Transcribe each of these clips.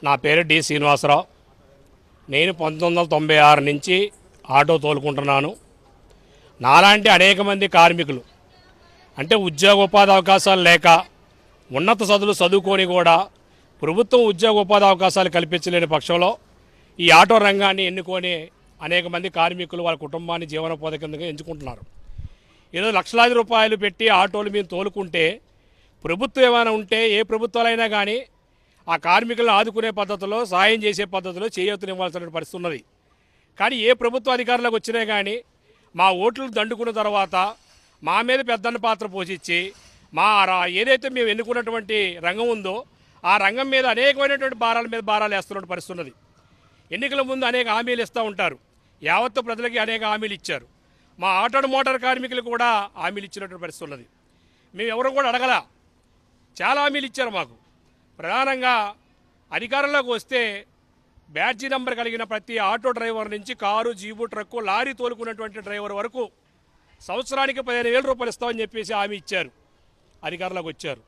నా పేరు డి శ్రీనివాసరావు. నేను 1996 నుంచి ఆటో తోలుకుంటున్నాను. నాలాంటి అనేక మంది కార్మికులు అంటే ఉద్యోగ ఉపాధి అవకాశాలు లేక ఉన్నత చదువులు చదువుకొని కూడా ప్రభుత్వం ఉద్యోగ ఉపాధి అవకాశాలు కల్పించలేని పక్షంలో ఈ ఆటో రంగాన్ని ఎన్నుకొని అనేక మంది కార్మికులు వాళ్ళ కుటుంబాన్ని జీవనోపాధి కిందగా ఎంచుకుంటున్నారు. ఈరోజు లక్షలాది రూపాయలు పెట్టి ఆటోలు మేము తోలుకుంటే ప్రభుత్వం ఏమైనా ఉంటే ఏ ప్రభుత్వాలైనా కానీ ఆ కార్మికులను ఆదుకునే పద్ధతిలో సహాయం చేసే పద్ధతిలో చేయూతనివ్వాల్సిన పరిస్థితి ఉన్నది. కానీ ఏ ప్రభుత్వ అధికారులకు వచ్చినా కానీ మా ఓట్లు దండుకున్న తర్వాత మా మీద పెద్దన్న పాత్ర పోషించి ఏదైతే మేము ఎన్నుకున్నటువంటి రంగం ఉందో ఆ రంగం మీద అనేకమైనటువంటి భారాలు వేస్తున్న పరిస్థితి ఉన్నది. ఎన్నికల ముందు అనేక హామీలు ఇస్తూ ఉంటారు. యావత్తు ప్రజలకి అనేక హామీలు ఇచ్చారు. మా ఆటో మోటార్ కార్మికులు కూడా హామీలు ఇచ్చినటువంటి పరిస్థితి ఉన్నది. మేము ఎవరు కూడా అడగల, చాలా హామీలు ఇచ్చారు మాకు. ప్రధానంగా అధికారంలోకి వస్తే బ్యాడ్జీ నెంబర్ కలిగిన ప్రతి ఆటో డ్రైవర్ నుంచి కారు, జీబు, ట్రక్కు, లారీ తోలుకున్నటువంటి డ్రైవర్ వరకు సంవత్సరానికి 15,000 రూపాయలు ఇస్తామని చెప్పేసి హామీ ఇచ్చారు. అధికారంలోకి వచ్చారు.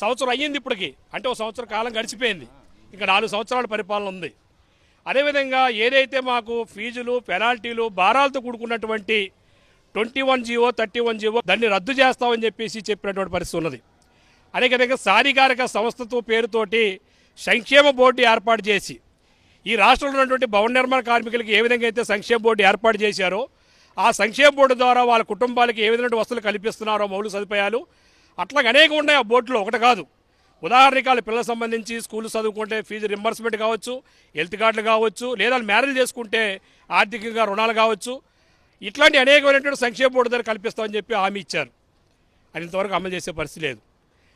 సంవత్సరం అయ్యింది ఇప్పటికి, అంటే ఒక సంవత్సర కాలం గడిచిపోయింది. ఇంకా 4 సంవత్సరాల పరిపాలన ఉంది. అదేవిధంగా ఏదైతే మాకు ఫీజులు, పెనాల్టీలు, భారాలతో కూడుకున్నటువంటి 21 జీవో, 31 జీవో దాన్ని రద్దు చేస్తామని చెప్పేసి చెప్పినటువంటి పరిస్థితి ఉన్నది. అనేక సాధికారిక సంస్థతో పేరుతోటి సంక్షేమ బోర్డు ఏర్పాటు చేసి ఈ రాష్ట్రంలో ఉన్నటువంటి భవన నిర్మాణ కార్మికులకి ఏ విధంగా అయితే సంక్షేమ బోర్డు ఏర్పాటు చేశారో ఆ సంక్షేమ బోర్డు ద్వారా వాళ్ళ కుటుంబాలకి ఏ విధమైన వసతులు కల్పిస్తున్నారో మౌలిక సదుపాయాలు అట్లాగే అనేక ఉన్నాయి. ఆ బోర్డులో ఒకటి కాదు. ఉదాహరణకి వాళ్ళ పిల్లలకు సంబంధించి స్కూల్ చదువుకుంటే ఫీజు రింబర్స్మెంట్ కావచ్చు, హెల్త్ కార్డులు కావచ్చు, లేదా మ్యారేజ్ చేసుకుంటే ఆర్థికంగా రుణాలు కావచ్చు, ఇట్లాంటి అనేకమైనటువంటి సంక్షేమ బోర్డు ద్వారా కల్పిస్తామని చెప్పి హామీ ఇచ్చారు. అది ఇంతవరకు అమలు చేసే పరిస్థితి లేదు.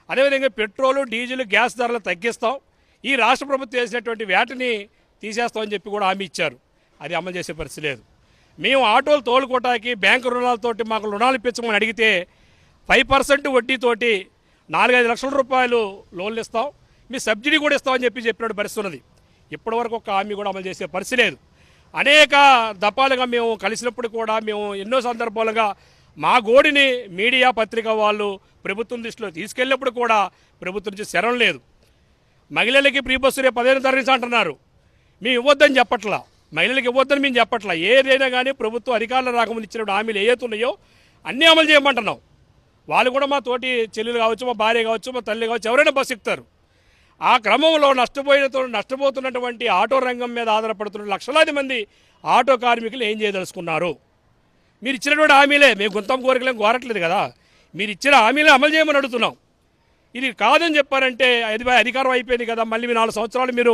అదేవిధంగా పెట్రోలు, డీజిల్, గ్యాస్ ధరలు తగ్గిస్తాం, ఈ రాష్ట్ర ప్రభుత్వం వేసినటువంటి వ్యాట్ని తీసేస్తామని చెప్పి కూడా హామీ ఇచ్చారు. అది అమలు చేసే పరిస్థితి లేదు. మేము ఆటోలు తోలుకోవటానికి బ్యాంకు రుణాలతోటి మాకు రుణాలు ఇప్పించమని అడిగితే 5% వడ్డీతోటి 4-5 లక్షల రూపాయలు లోన్లు ఇస్తాం, మీ సబ్సిడీ కూడా ఇస్తామని చెప్పినట్టు పరిస్థితి ఉన్నది. ఇప్పటివరకు ఒక హామీ కూడా అమలు చేసే పరిస్థితి లేదు. అనేక దఫాలుగా మేము కలిసినప్పుడు కూడా మేము ఎన్నో సందర్భాలుగా మా గోడిని మీడియా, పత్రిక వాళ్ళు ప్రభుత్వం దృష్టిలో తీసుకెళ్ళినప్పుడు కూడా ప్రభుత్వం నుంచి శరం లేదు. మహిళలకి ఫ్రీ బస్సు రేపు 15 తారీఖు అంటున్నారు. మేము ఇవ్వద్దని చెప్పట్లా, మహిళలకు ఇవ్వద్దని మేము చెప్పట్లా. ఏదైనా కానీ ప్రభుత్వం అధికారులు రాకముందు ఇచ్చినప్పుడు హామీలు ఏవైతున్నాయో అన్నీ అమలు చేయమంటున్నాం. వాళ్ళు కూడా మా తోటి చెల్లెలు కావచ్చు, మా భార్య కావచ్చు, మా తల్లి కావచ్చు, ఎవరైనా బస్సు ఎక్కుతారు. ఆ క్రమంలో నష్టపోతున్నటువంటి ఆటో రంగం మీద ఆధారపడుతున్న లక్షలాది మంది ఆటో కార్మికులు ఏం చేయదలుచుకున్నారు? మీరు ఇచ్చినటువంటి హామీలే, మేము గుంతం కోరికలేం కోరట్లేదు కదా, మీరు ఇచ్చిన హామీలే అమలు చేయమని అడుగుతున్నాం. ఇది కాదని చెప్పారంటే అధికారం అయిపోయింది కదా, మళ్ళీ 4 సంవత్సరాలు మీరు